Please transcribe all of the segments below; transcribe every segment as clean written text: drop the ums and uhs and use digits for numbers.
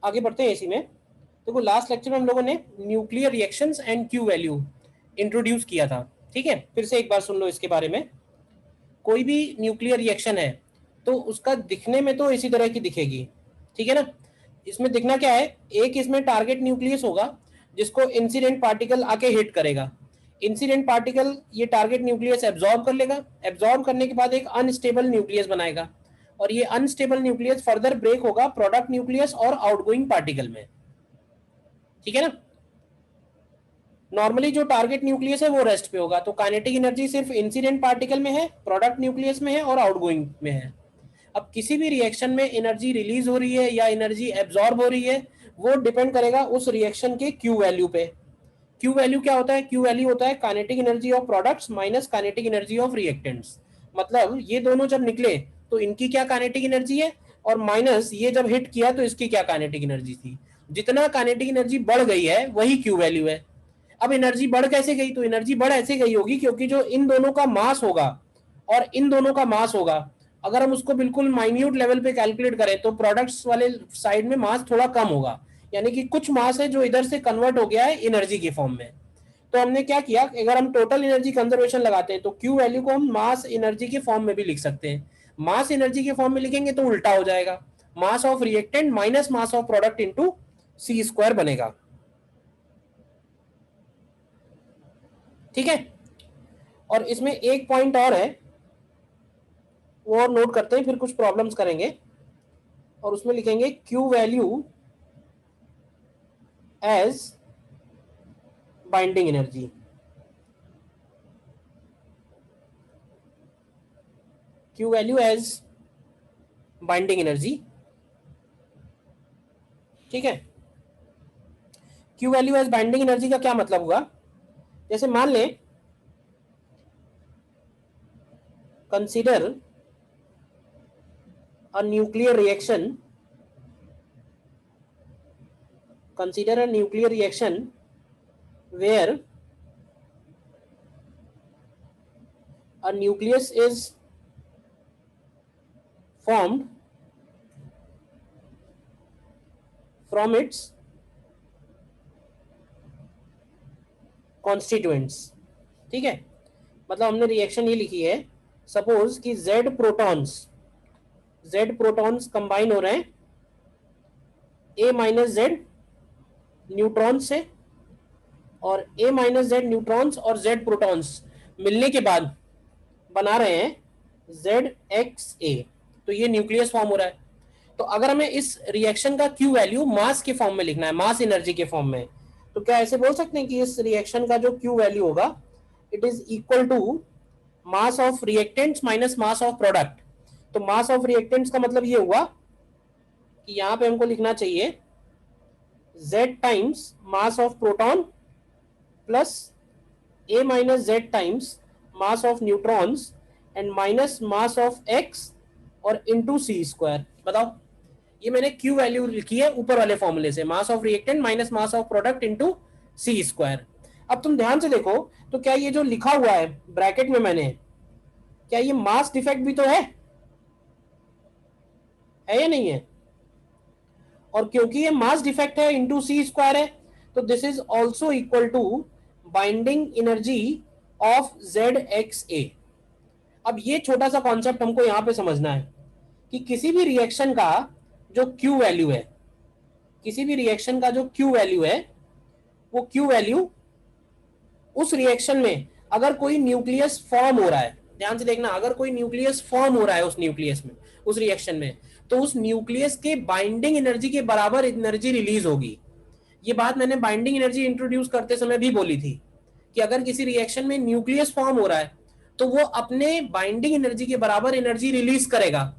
आगे बढ़ते हैं इसी में। देखो लास्ट लेक्चर में हम लोगों ने nuclear reactions and Q value introduce किया था, ठीक है। फिर से एक बार सुन लो इसके बारे में। कोई भी न्यूक्लियर रिएक्शन है तो उसका दिखने में तो इसी तरह की दिखेगी, ठीक है ना। इसमें दिखना क्या है, एक इसमें टारगेट न्यूक्लियस होगा जिसको इंसिडेंट पार्टिकल आके हिट करेगा। इंसिडेंट पार्टिकल ये टारगेट न्यूक्लियस एब्जॉर्ब कर लेगा, एब्जॉर्ब करने के बाद एक अनस्टेबल न्यूक्लियस बनाएगा, और ये अनस्टेबल न्यूक्लियस फर्दर ब्रेक होगा प्रोडक्ट न्यूक्लियस और आउटगोइंग पार्टिकल में, ठीक है ना। नॉर्मली जो टारगेट न्यूक्लियस है वो रेस्ट पे होगा, तो काइनेटिक एनर्जी सिर्फ इंसिडेंट पार्टिकल में है, प्रोडक्ट न्यूक्लियस में है और आउटगोइंग में है। अब किसी भी रिएक्शन में एनर्जी रिलीज हो रही है या एनर्जी एब्जॉर्ब हो रही है, वो डिपेंड करेगा उस रिएक्शन के क्यू वैल्यू पे। क्यू वैल्यू क्या होता है, क्यू वैल्यू होता है kinetic energy of products minus kinetic energy of reactants. मतलब ये दोनों जब निकले तो इनकी क्या काइनेटिक एनर्जी है, और माइनस ये जब हिट किया तो इसकी क्या काइनेटिक एनर्जी थी। जितना काइनेटिक एनर्जी बढ़ गई है वही क्यू वैल्यू है। अब एनर्जी बढ़ कैसे गई, तो एनर्जी बढ़ ऐसे गई होगी क्योंकि जो इन दोनों का मास होगा और इन दोनों का मास होगा, अगर हम उसको बिल्कुल माइन्यूट लेवल पे कैलकुलेट करें तो प्रोडक्ट्स वाले साइड में मास थोड़ा कम होगा, यानी कि कुछ मास है जो इधर से कन्वर्ट हो गया है एनर्जी के फॉर्म में। तो हमने क्या किया, अगर हम टोटल एनर्जी कंजर्वेशन लगाते हैं तो क्यू वैल्यू को हम मास एनर्जी के फॉर्म में भी लिख सकते हैं। मास एनर्जी के फॉर्म में लिखेंगे तो उल्टा हो जाएगा, mass of reactant minus mass of product into C square बनेगा, ठीक है। और इसमें एक पॉइंट और है, वो और नोट करते हैं, फिर कुछ प्रॉब्लम्स करेंगे, और उसमें लिखेंगे Q value as binding energy. Q value as binding energy, ठीक है। Q value as binding energy का क्या मतलब हुआ, जैसे मान लें consider a nuclear reaction, consider a nuclear reaction where a nucleus is formed from its constituents, ठीक है। मतलब हमने रिएक्शन ये लिखी है, सपोज कि Z प्रोटॉन्स कंबाइन हो रहे हैं A माइनस जेड न्यूट्रॉन से, और A माइनस जेड न्यूट्रॉन्स और Z प्रोटॉन्स मिलने के बाद बना रहे हैं ZXA, तो ये न्यूक्लियस फॉर्म हो रहा है। तो अगर हमें इस रिएक्शन का क्यू वैल्यू मास के फॉर्म में लिखना है, मास एनर्जी के फॉर्म में, तो क्या ऐसे बोल सकते हैं कि इस रिएक्शन का जो क्यू वैल्यू होगा it is equal to mass of reactants minus mass of product. तो मास ऑफ रिएक्टेंट्स का मतलब ये हुआ कि यहां पे हमको लिखना चाहिए Z times mass of proton plus A minus Z times mass of neutrons and minus mass of X और इंटू सी स्क्वायर। बताओ, ये मैंने क्यू वैल्यू लिखी है ऊपर वाले फॉर्मूले से, mass of reactant minus mass of product into C square. अब तुम ध्यान से देखो तो क्या ये जो लिखा हुआ है ब्रैकेट में मैंने, क्या ये मास डिफेक्ट भी तो है या नहीं है, और क्योंकि ये मास डिफेक्ट है इंटू सी स्क्वायर है, तो this is also equal to binding energy of ZXA। अब ये छोटा सा कॉन्सेप्ट हमको यहां पे समझना है कि किसी भी रिएक्शन का जो क्यू वैल्यू है, किसी भी रिएक्शन का जो क्यू वैल्यू है, वो क्यू वैल्यू उस रिएक्शन में अगर कोई न्यूक्लियस फॉर्म हो रहा है, ध्यान से देखना, अगर कोई न्यूक्लियस फॉर्म हो रहा है उस न्यूक्लियस में, उस रिएक्शन में, तो उस न्यूक्लियस के बाइंडिंग एनर्जी के बराबर एनर्जी रिलीज होगी। ये बात मैंने बाइंडिंग एनर्जी इंट्रोड्यूस करते समय भी बोली थी कि अगर किसी रिएक्शन में न्यूक्लियस फॉर्म हो रहा है तो वो अपने बाइंडिंग एनर्जी के बराबर एनर्जी रिलीज करेगा,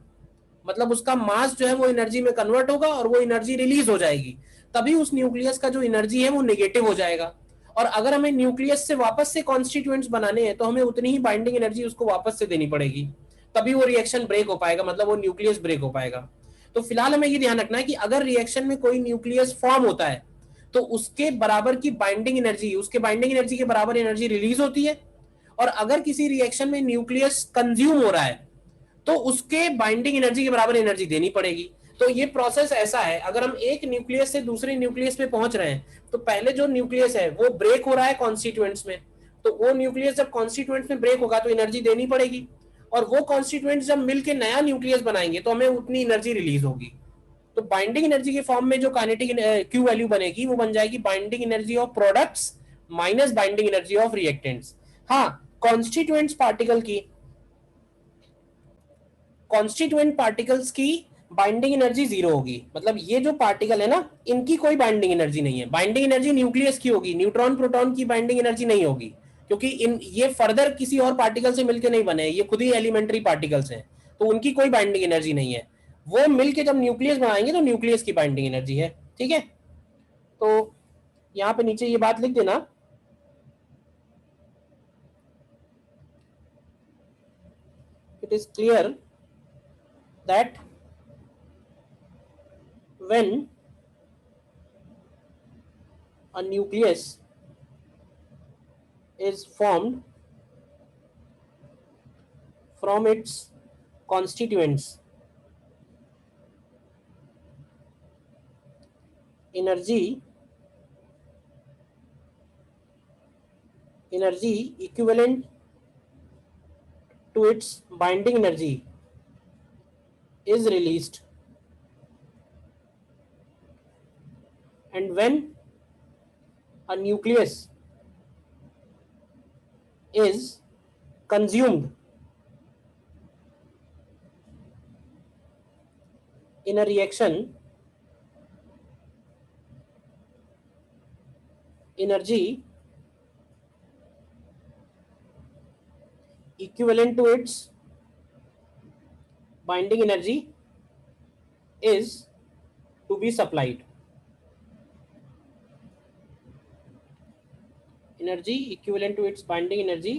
मतलब उसका मास जो है वो एनर्जी में कन्वर्ट होगा और वो एनर्जी रिलीज हो जाएगी, तभी उस न्यूक्लियस का जो एनर्जी है वो नेगेटिव हो जाएगा। और अगर हमें न्यूक्लियस से वापस से कॉन्स्टिट्यूएंट्स बनाने हैं तो हमें उतनी ही बाइंडिंग एनर्जी उसको वापस से देनी पड़ेगी, तभी वो रिएक्शन ब्रेक हो पाएगा, मतलब वो न्यूक्लियस ब्रेक हो पाएगा। तो फिलहाल हमें ये ध्यान रखना है कि अगर रिएक्शन में कोई न्यूक्लियस फॉर्म होता है तो उसके बराबर की बाइंडिंग एनर्जी, उसके बाइंडिंग एनर्जी के बराबर एनर्जी रिलीज होती है, और अगर किसी रिएक्शन में न्यूक्लियस कंज्यूम हो रहा है तो उसके बाइंडिंग एनर्जी के बराबर एनर्जी देनी पड़ेगी। तो ये प्रोसेस ऐसा है, अगर हम एक न्यूक्लियस से दूसरे न्यूक्लियस पे पहुंच रहे हैं तो पहले जो न्यूक्लियस है वो ब्रेक हो रहा है कॉन्स्टिट्यूएंट्स में, तो वो न्यूक्लियस जब कॉन्स्टिट्यूएंट्स में ब्रेक होगा तो एनर्जी देनी पड़ेगी, और वो कॉन्स्टिट्यूएंट्स जब मिलकर नया न्यूक्लियस बनाएंगे तो हमें उतनी एनर्जी रिलीज होगी। तो बाइंडिंग एनर्जी के फॉर्म में जो काइनेटिक क्यू वैल्यू बनेगी वो बन जाएगी binding energy of products minus binding energy of reactants. हाँ, कॉन्स्टिट्यूएंट्स पार्टिकल की, कॉन्स्टिट्यूएंट पार्टिकल्स की बाइंडिंग एनर्जी जीरो होगी, मतलब ये जो पार्टिकल है ना इनकी कोई बाइंडिंग एनर्जी नहीं है, बाइंडिंग एनर्जी न्यूक्लियस की होगी, न्यूट्रॉन प्रोटॉन की बाइंडिंग एनर्जी नहीं होगी, क्योंकि इन ये फर्दर किसी और पार्टिकल से मिलकर नहीं बने, ये खुद ही एलिमेंट्री पार्टिकल्स हैं, तो उनकी कोई बाइंडिंग एनर्जी नहीं है, वो मिलके जब न्यूक्लियस बनाएंगे तो न्यूक्लियस की बाइंडिंग एनर्जी है। ठीक है, तो यहाँ पे नीचे ये बात लिख देना, it is clear that when a nucleus is formed from its constituents, energy equivalent to its binding energy is released, and when a nucleus is consumed in a reaction, energy equivalent to its binding energy is to be supplied. Energy equivalent to its binding energy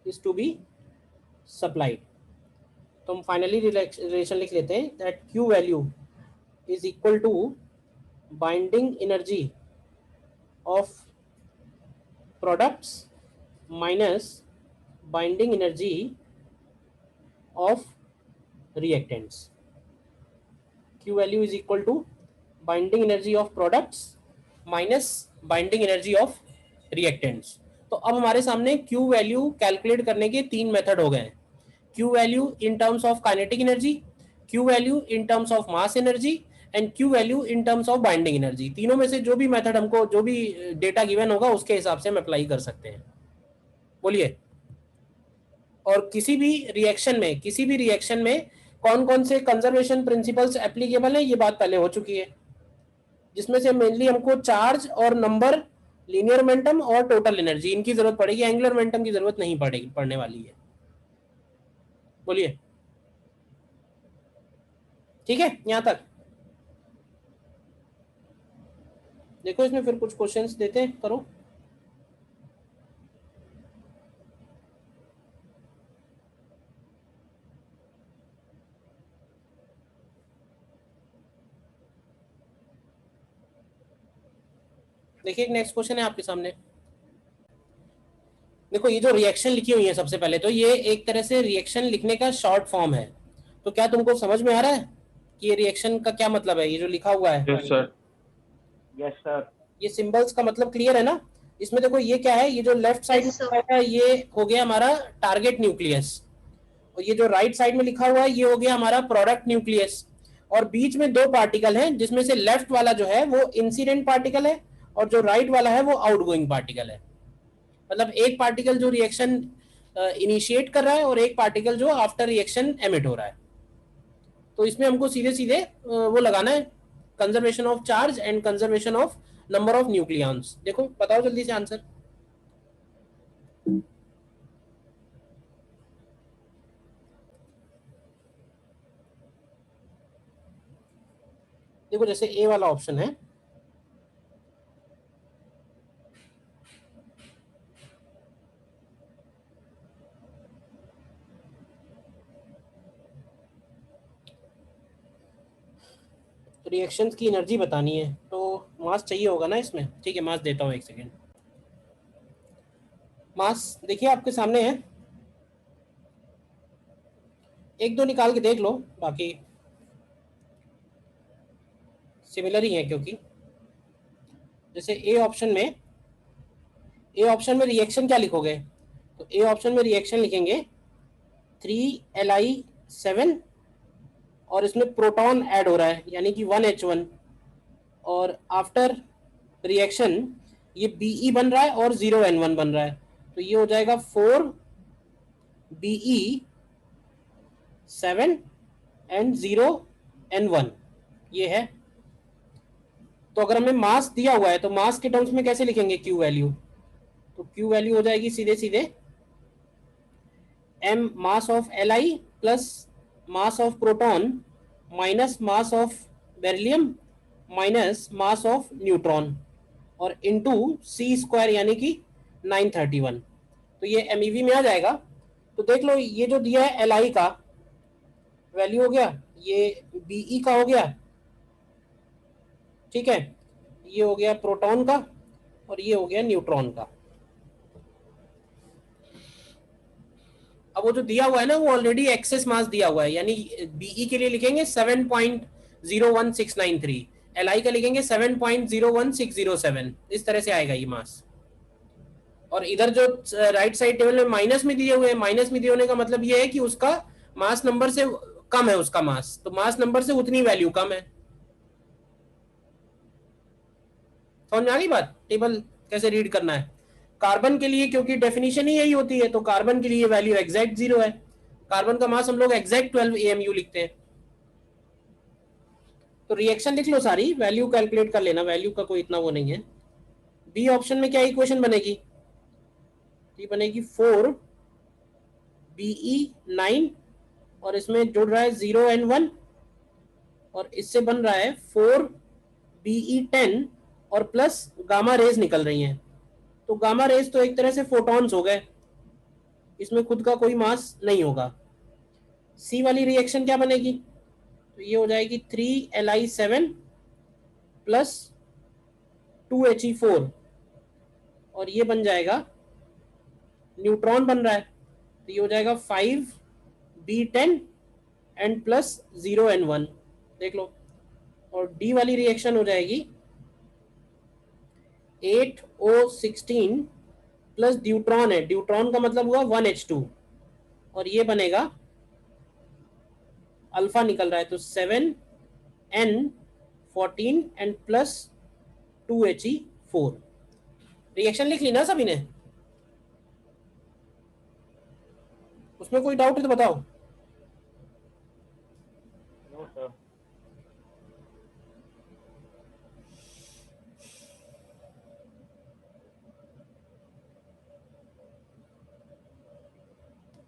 is to be supplied. तो हम finally relation लिख लेते हैं that Q value is equal to binding energy of products minus binding energy of reactants. Q value is equal to binding energy of products minus binding energy of reactants. तो अब हमारे सामने Q value calculate करने के तीन method हो गए हैं, Q value in terms of kinetic energy, Q value in terms of mass energy and Q value in terms of binding energy. तीनों में से जो भी मेथड हमको, जो भी डेटा गिवन होगा उसके हिसाब से हम अप्लाई कर सकते हैं। बोलिए, और किसी भी रिएक्शन में कौन कौन से कंजर्वेशन प्रिंसिपल्स एप्लीकेबल है ये बात पहले हो चुकी है, जिसमें से मेनली हमको चार्ज और नंबर, लीनियर मोमेंटम और टोटल एनर्जी इनकी जरूरत पड़ेगी, एंगुलर मोमेंटम की जरूरत नहीं पड़ेगी, पड़ने वाली है। बोलिए, ठीक है यहां तक। देखो इसमें फिर कुछ क्वेश्चंस देते हैं, करो। देखिए एक नेक्स्ट क्वेश्चन है आपके सामने। देखो ये जो रिएक्शन लिखी हुई है सबसे पहले तो ये एक तरह से रिएक्शन लिखने का शॉर्ट फॉर्म है, तो क्या तुमको समझ में आ रहा है कि ये रिएक्शन का क्या मतलब है, ये जो लिखा हुआ है? Yes sir. Yes sir. ये सिंबल्स का मतलब क्लियर है ना? इसमें देखो ये क्या है, ये जो लेफ्ट साइड में लिखा है ये हो गया हमारा टारगेट न्यूक्लियस, और ये जो राइट साइड में लिखा हुआ है ये हो गया हमारा प्रोडक्ट न्यूक्लियस, और बीच में दो पार्टिकल हैं जिसमें से लेफ्ट वाला जो है वो इंसिडेंट पार्टिकल है और जो राइट वाला है वो आउटगोइंग पार्टिकल है। मतलब एक पार्टिकल जो रिएक्शन इनिशिएट कर रहा है और एक पार्टिकल जो आफ्टर रिएक्शन एमिट हो रहा है। तो इसमें हमको सीधे सीधे वो लगाना है, conservation of charge and conservation of number of nucleons. देखो बताओ जल्दी से आंसर। देखो जैसे ए वाला ऑप्शन है, रिएक्शंस की एनर्जी बतानी है तो मास चाहिए होगा ना इसमें। ठीक है मास देता हूँ, एक सेकेंड। मास देखिए आपके सामने है, एक दो निकाल के देख लो, बाकी सिमिलर ही है, क्योंकि जैसे ए ऑप्शन में रिएक्शन क्या लिखोगे, तो ए ऑप्शन में रिएक्शन लिखेंगे 3Li7 और इसमें प्रोटॉन ऐड हो रहा है यानी कि 1H1, और आफ्टर रिएक्शन ये Be बन रहा है और 0N1 बन रहा है, तो ये हो जाएगा 4Be7 एंड 0N1, ये है। तो अगर हमें मास दिया हुआ है तो मास के टर्म्स में कैसे लिखेंगे क्यू वैल्यू, तो क्यू वैल्यू हो जाएगी सीधे सीधे m mass of Li plus mass of proton minus mass of beryllium minus mass of neutron और इनटू सी स्क्वायर यानी कि 931, तो ये MeV में आ जाएगा। तो देख लो ये जो दिया है Li का वैल्यू हो गया, ये Be का हो गया, ठीक है, ये हो गया प्रोटॉन का और ये हो गया न्यूट्रॉन का। अब वो जो दिया हुआ है ना वो ऑलरेडी एक्सेस मास दिया हुआ है, यानी Be के लिए लिखेंगे 7.01693, Li का लिखेंगे 7.01607, इस तरह से आएगा ये मास। और इधर जो राइट साइड टेबल में माइनस में दिए हुए हैं, माइनस में दिए होने का मतलब ये है कि उसका मास नंबर से कम है उसका मास, तो मास नंबर से उतनी वैल्यू कम है। समझ में आ गई बात, टेबल कैसे रीड करना है। कार्बन के लिए क्योंकि डेफिनेशन ही यही होती है, तो कार्बन के लिए वैल्यू एग्जैक्ट 0 है, कार्बन का मास हम लोग एग्जैक्ट 12 AMU लिखते हैं। तो रिएक्शन लिख लो सारी, वैल्यू कैलकुलेट कर लेना, वैल्यू का कोई इतना वो नहीं है। बी ऑप्शन में क्या इक्वेशन बनेगी, ये बनेगी 4Be9 और इसमें जुड़ रहा है 0N1 और इससे बन रहा है 4Be10 और प्लस गामा रेज निकल रही हैं, तो गामा रेज तो एक तरह से फोटॉन्स हो गए, इसमें खुद का कोई मास नहीं होगा। सी वाली रिएक्शन क्या बनेगी, तो ये हो जाएगी 3Li7 प्लस 2He4 और ये बन जाएगा न्यूट्रॉन बन रहा है, तो ये हो जाएगा 5B10 एंड प्लस 0N1, देख लो। और डी वाली रिएक्शन हो जाएगी 8O16 प्लस ड्यूट्रॉन है, ड्यूट्रॉन का मतलब हुआ 1H2 और ये बनेगा अल्फा निकल रहा है, तो 7N14 and plus 2He4। Reaction लिख ली ना सभी ने, उसमें कोई डाउट है तो बताओ। No sir.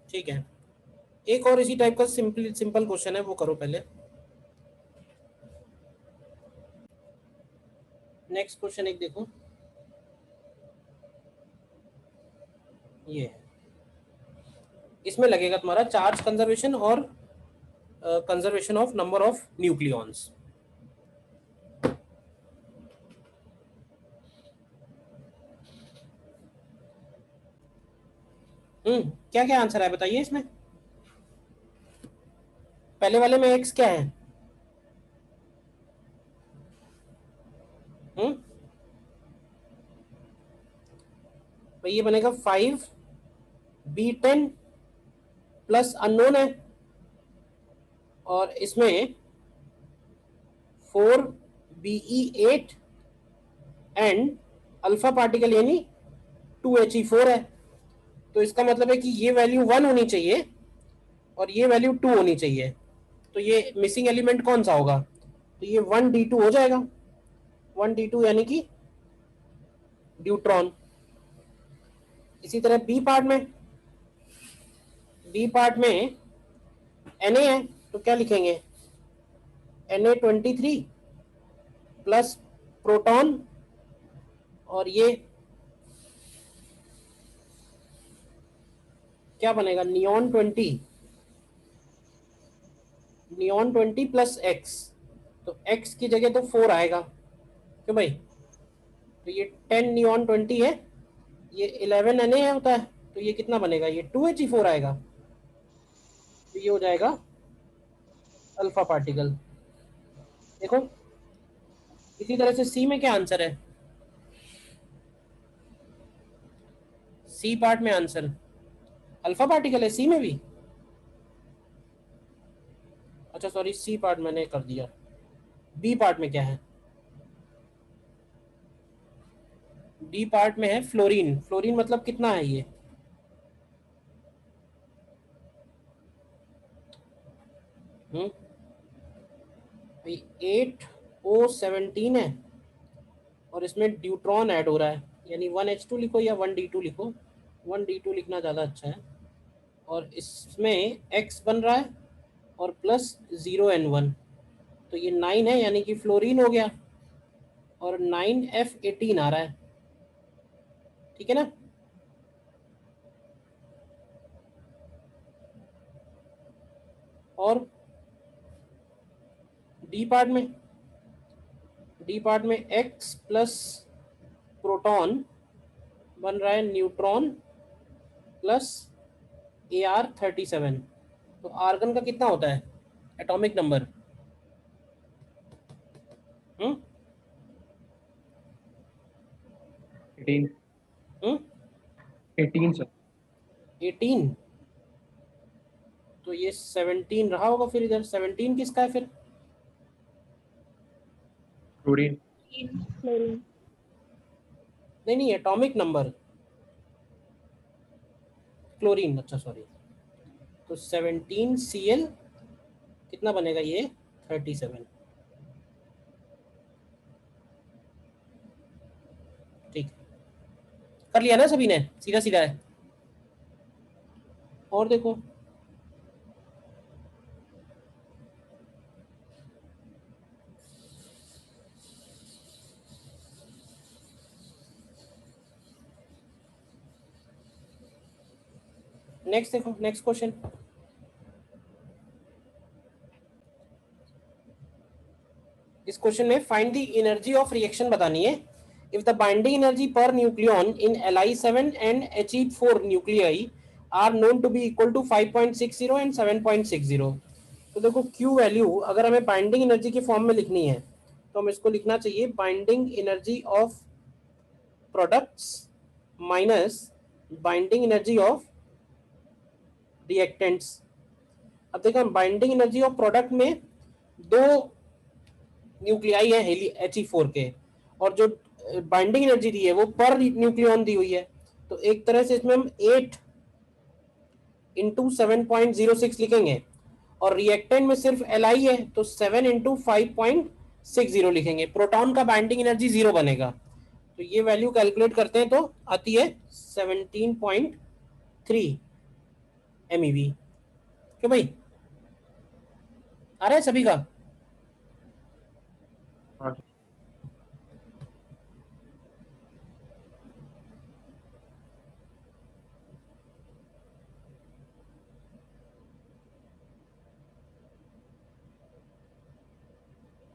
ठीक है, एक और इसी टाइप का सिंपल क्वेश्चन है, वो करो पहले। नेक्स्ट क्वेश्चन एक देखो, ये इसमें लगेगा तुम्हारा चार्ज कंजर्वेशन और conservation of number of nucleons. क्या क्या आंसर है बताइए इसमें, पहले वाले में एक्स क्या है, भाई ये बनेगा 5B10 प्लस अननोन है और इसमें 4Be8 एंड अल्फा पार्टिकल यानी 2He4 है, तो इसका मतलब है कि ये वैल्यू 1 होनी चाहिए और ये वैल्यू 2 होनी चाहिए, तो ये मिसिंग एलिमेंट कौन सा होगा, तो ये 1D2 हो जाएगा, 1D2 यानी कि ड्यूट्रॉन। इसी तरह बी पार्ट में Na है तो क्या लिखेंगे Na23 प्लस प्रोटॉन और ये क्या बनेगा नियॉन 20 प्लस एक्स, तो एक्स की जगह तो 4 आएगा क्यों भाई, तो ये 10 नियॉन 20 है, ये 11 Na है होता है, तो ये कितना बनेगा, ये 2He4 आएगा, तो ये हो जाएगा अल्फा पार्टिकल। देखो इसी तरह से सी में क्या आंसर है? सी पार्ट में आंसर अल्फा पार्टिकल है सी में भी। अच्छा सॉरी, सी पार्ट मैंने कर दिया। बी पार्ट में क्या है? डी पार्ट में है फ्लोरीन। फ्लोरीन मतलब कितना है ये? हम्म 8O17 है और इसमें ड्यूट्रॉन ऐड हो रहा है, यानी 1H2 लिखो या 1D2 लिखो। 1D2 लिखना ज़्यादा अच्छा है। और इसमें X बन रहा है और प्लस 0N1, तो ये 9 है, यानी कि फ्लोरीन हो गया। और 9F18 आ रहा है, ठीक है ना। और डी पार्ट में, डी पार्ट में X प्लस प्रोटॉन बन रहा है न्यूट्रॉन प्लस Ar37। तो आर्गन का कितना होता है एटॉमिक नंबर? हम्म 18। हम्म 18 सर। 18। तो ये 17 रहा होगा, फिर इधर 17 किसका है फिर? क्लोरीन। फ्लोरीन। नहीं नहीं, एटॉमिक नंबर क्लोरीन, अच्छा सॉरी। तो 17Cl कितना बनेगा ये? 37। ठीक, कर लिया ना सभी ने, सीधा सीधा है। और देखो, नेक्स्ट देखो, नेक्स्ट क्वेश्चन। इस क्वेश्चन में find the energy of reaction बतानी है। If the binding energy per nucleon in Li7 and He4 nuclei are known to be equal to 5.60 and 7.60। तो देखो Q वैल्यू अगर हमें बाइंडिंग एनर्जी के फॉर्म में लिखनी है तो हम इसको लिखना चाहिए binding energy of products minus binding energy of reactants. अब देखो, बाइंडिंग एनर्जी ऑफ प्रोडक्ट में दो न्यूक्लियाई है He4 के, और जो बाइंडिंग एनर्जी दी है वो पर न्यूक्लियन दी हुई है। तो एक तरह से इसमें हम 8 इंटू 7.06 लिखेंगे, और रिएक्टेंट में सिर्फ Li है तो 7 इंटू 5.60 लिखेंगे। प्रोटॉन का बाइंडिंग एनर्जी 0 बनेगा, तो ये वैल्यू कैलकुलेट करते हैं तो आती है 17.3 MeV। क्यों भाई, आ रहा है सभी का? हाँ।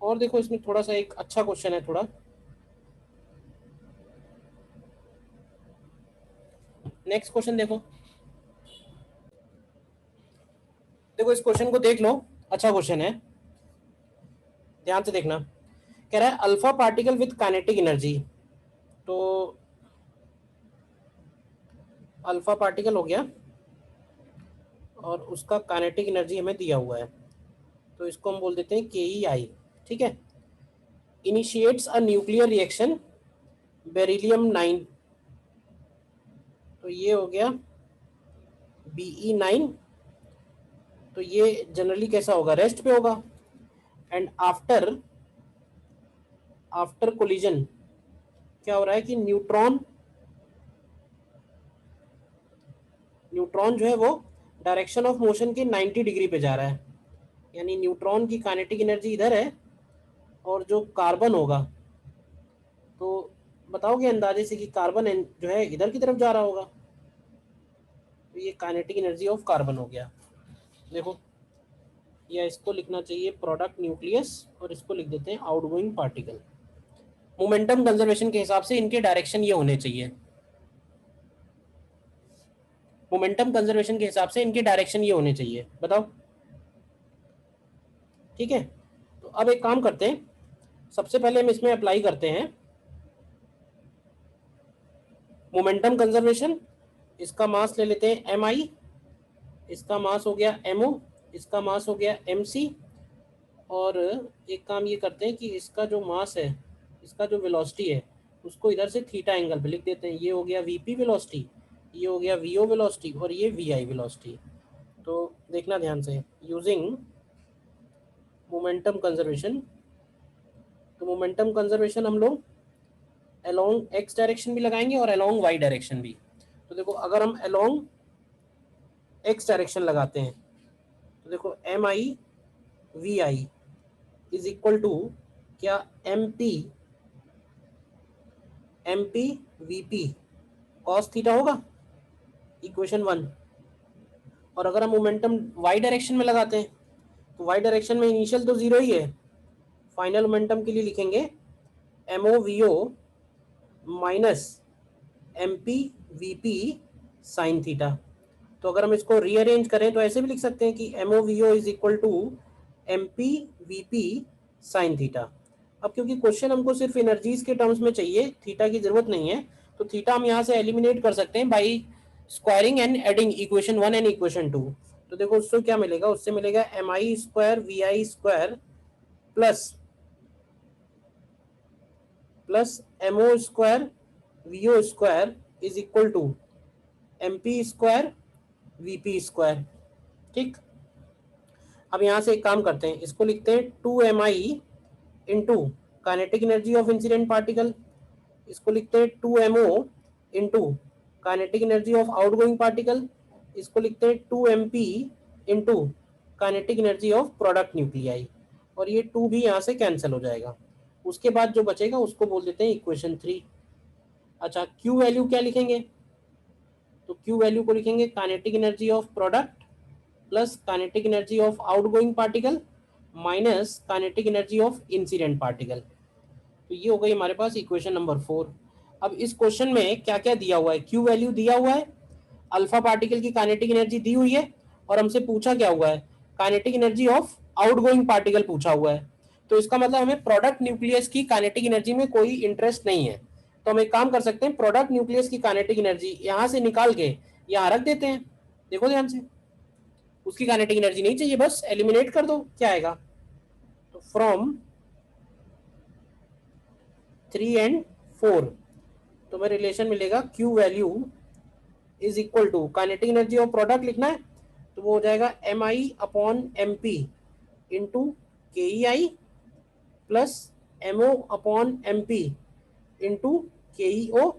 और देखो, इसमें थोड़ा सा एक अच्छा क्वेश्चन है थोड़ा। नेक्स्ट क्वेश्चन देखो, देखो इस क्वेश्चन को देख लो, अच्छा क्वेश्चन है, ध्यान से देखना। कह रहा है alpha particle with kinetic energy. तो अल्फा पार्टिकल हो गया और उसका काइनेटिक एनर्जी हमें दिया हुआ है, तो इसको हम बोल देते हैं KEI, ठीक है। Initiates a nuclear reaction beryllium 9, तो ये हो गया Be9। तो ये जनरली कैसा होगा, रेस्ट पे होगा। एंड आफ्टर आफ्टर कोलिजन क्या हो रहा है कि न्यूट्रॉन न्यूट्रॉन जो है वो डायरेक्शन ऑफ मोशन के 90 डिग्री पे जा रहा है, यानी न्यूट्रॉन की काइनेटिक एनर्जी इधर है और जो कार्बन होगा, तो बताओगे अंदाजे से कि कार्बन जो है इधर की तरफ जा रहा होगा, तो ये काइनेटिक एनर्जी ऑफ कार्बन हो गया। देखो, या इसको लिखना चाहिए प्रोडक्ट न्यूक्लियस और इसको लिख देते हैं आउटगोइंग पार्टिकल। मोमेंटम कंजर्वेशन के हिसाब से इनके डायरेक्शन ये होने चाहिए, मोमेंटम कंजर्वेशन के हिसाब से इनके डायरेक्शन ये होने चाहिए, बताओ। ठीक है, तो अब एक काम करते हैं, सबसे पहले हम इसमें अप्लाई करते हैं मोमेंटम कंजर्वेशन। इसका मास ले लेते हैं mi, इसका मास हो गया mo, इसका मास हो गया mc, और एक काम ये करते हैं कि इसका जो मास है, इसका जो वेलोसिटी है, उसको इधर से थीटा एंगल पे लिख देते हैं। ये हो गया vp वेलोसिटी, ये हो गया vo वेलोसिटी, और ये vi वेलोसिटी। तो देखना ध्यान से, यूजिंग मोमेंटम कंजर्वेशन। तो मोमेंटम कंजर्वेशन हम लोग अलोंग एक्स डायरेक्शन भी लगाएंगे और अलोंग वाई डायरेक्शन भी। तो देखो, अगर हम अलोंग एक्स डायरेक्शन लगाते हैं तो देखो M I V I is equal to क्या, M P V P cos theta होगा, इक्वेशन 1। और अगर हम मोमेंटम वाई डायरेक्शन में लगाते हैं तो वाई डायरेक्शन में इनिशियल तो जीरो ही है, फाइनल मोमेंटम के लिए लिखेंगे M O V O minus M P V P sine theta. तो अगर हम इसको रीअरेंज करें तो ऐसे भी लिख सकते हैं कि M O V O is equal to M P V P sine theta. अब क्योंकि क्वेश्चन हमको सिर्फ एनर्जीज के टर्म्स में चाहिए, थीटा की जरूरत नहीं है, तो थीटा हम यहाँ से एलिमिनेट कर सकते हैं by squaring and adding equation 1 and equation 2। तो देखो उससे क्या मिलेगा, उससे मिलेगा M I square V I square plus M O square V O square is equal to M P square V P square. ठीक, अब यहाँ से एक काम करते हैं, इसको लिखते हैं 2mi into kinetic energy of incident particle, इसको लिखते हैं 2mo into kinetic energy of outgoing particle, इसको लिखते हैं 2mp into kinetic energy of product nuclei, और ये 2 भी यहाँ से कैंसिल हो जाएगा। उसके बाद जो बचेगा उसको बोल देते हैं इक्वेशन 3। अच्छा, क्यू वैल्यू क्या लिखेंगे, तो क्यू वैल्यू को लिखेंगे kinetic energy of product plus kinetic energy of outgoing particle minus kinetic energy of incident particle. तो ये हो गई हमारे पास इक्वेशन नंबर 4। अब इस क्वेश्चन में क्या क्या दिया हुआ है, क्यू वैल्यू दिया हुआ है, अल्फा पार्टिकल की काइनेटिक एनर्जी दी हुई है, और हमसे पूछा क्या हुआ है, kinetic energy of outgoing particle पूछा हुआ है। तो इसका मतलब हमें प्रोडक्ट न्यूक्लियस की काइनेटिक एनर्जी में कोई इंटरेस्ट नहीं है। तो हम एक काम कर सकते हैं, प्रोडक्ट न्यूक्लियस की काइनेटिक एनर्जी यहाँ से निकाल के यहाँ रख देते हैं। देखो ध्यान से, उसकी काइनेटिक एनर्जी नहीं चाहिए, बस एलिमिनेट कर दो, क्या आएगा, तो फ्रॉम 3 and 4 तो हमें रिलेशन मिलेगा Q value is equal to kinetic energy of product लिखना है तो वो हो जाएगा M I upon M P into K E I plus M O upon M P into K E O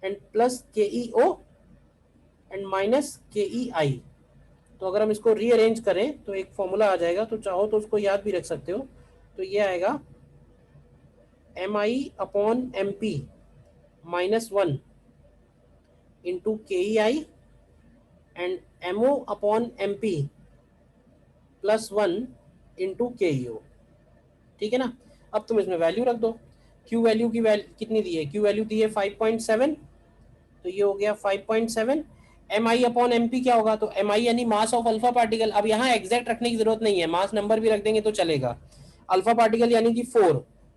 and plus के E O and minus के E आई। तो अगर हम इसको रीअरेंज करें तो एक फॉर्मूला आ जाएगा, तो चाहो तो उसको याद भी रख सकते हो। तो ये आएगा M I upon M P minus 1 into K E I and M O upon M P plus 1 into K E ओ। ठीक है ना। अब तुम इसमें वैल्यू रख दो, क्यू वैल्यू की वैल्यू कितनी दी है, क्यू वैल्यू दी है 5.7, तो ये हो गया 5.7। M I upon M P क्या होगा, तो एम आई यानी मास ऑफ अल्फा पार्टिकल। अब यहाँ एग्जैक्ट रखने की जरूरत नहीं है, मास नंबर भी रख देंगे तो चलेगा। अल्फा पार्टिकल यानी कि 4,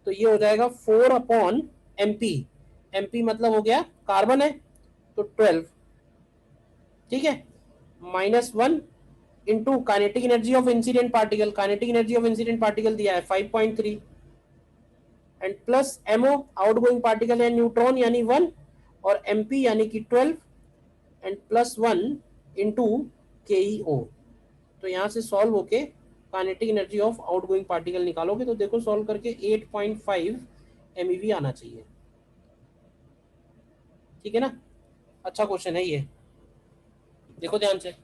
तो ये हो जाएगा 4 upon M P, M P मतलब हो गया कार्बन है तो 12, ठीक है, minus 1 into kinetic energy of incident particle, kinetic energy of incident particle दिया है 5.3 and plus M O outgoing particle है न्यूट्रॉन यानी 1 और एमपी यानी कि 12 and plus 1 into K E ओ। तो यहाँ से सॉल्व होके kinetic energy of outgoing particle निकालोगे तो देखो सॉल्व करके 8.5 MeV आना चाहिए। ठीक है ना, अच्छा क्वेश्चन है ये, देखो ध्यान से।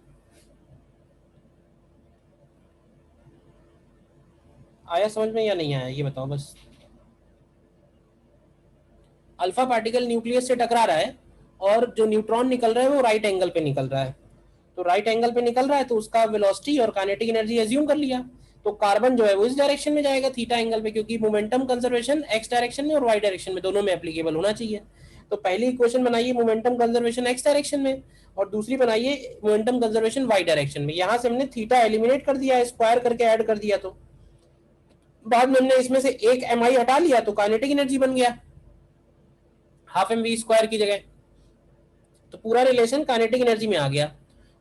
आया समझ में या नहीं आया ये बताओ बस। अल्फा पार्टिकल न्यूक्लियस से टकरा रहा है और जो न्यूट्रॉन निकल रहा है वो राइट एंगल पे निकल रहा है, तो राइट एंगल पे निकल रहा है तो उसका वेलोसिटी और काइनेटिक एनर्जी एज्यूम कर लिया, तो कार्बन जो है वो इस डायरेक्शन में जाएगा थीटा एंगल पे, क्योंकि मोमेंटम कंजर्वेशन एक्स डायरेक्शन में और वाई डायरेक्शन में दोनों में एप्लीकेबल होना चाहिए। तो पहली इक्वेशन बनाइए मोमेंटम कंजर्वेशन एक्स डायरेक्शन में और दूसरी बनाइए मोमेंटम कंजर्वेशन वाई डायरेक्शन में। यहाँ से हमने थीटा एलिमिनेट कर दिया, स्क्वायर करके ऐड कर दिया, तो बाद में हमने इसमें से एक mi हटा लिया तो काइनेटिक एनर्जी बन गया, हाफ mv स्क्वायर की जगह, तो पूरा रिलेशन काइनेटिक एनर्जी में आ गया।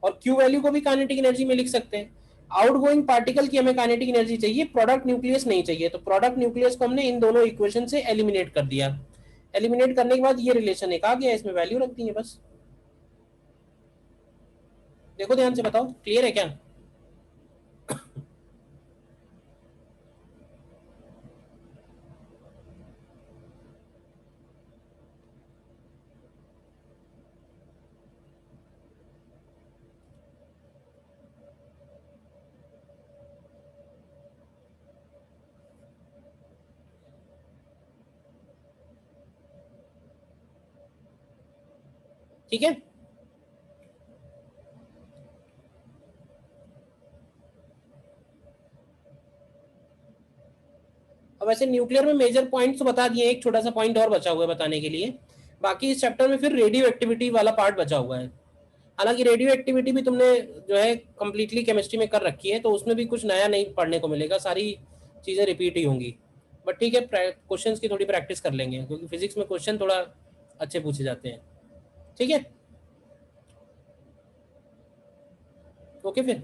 और Q वैल्यू को भी काइनेटिक एनर्जी में लिख सकते हैं। आउटगोइंग पार्टिकल की हमें काइनेटिक एनर्जी चाहिए, प्रोडक्ट न्यूक्लियस नहीं चाहिए, तो प्रोडक्ट न्यूक्लियस को हमने इन दोनों इक्वेशन से एलिमिनेट कर दिया। एलिमिनेट करने के बाद ये रिलेशन एक आ गया, इसमें वैल्यू रख दी है बस। देखो ध्यान से, बताओ क्लियर है क्या? ठीक है, अब ऐसे न्यूक्लियर में मेजर पॉइंट्स तो बता दिए, एक छोटा सा पॉइंट और बचा हुआ है बताने के लिए। बाकी इस चैप्टर में फिर रेडियो एक्टिविटी वाला पार्ट बचा हुआ है। हालांकि रेडियो एक्टिविटी भी तुमने जो है कंप्लीटली केमिस्ट्री में कर रखी है, तो उसमें भी कुछ नया नहीं पढ़ने को मिलेगा, सारी चीज़ें रिपीट ही होंगी। बट ठीक है, क्वेश्चंस की थोड़ी प्रैक्टिस कर लेंगे, क्योंकि फिजिक्स में क्वेश्चन थोड़ा अच्छे पूछे जाते हैं। ठीक है, ओके फिर।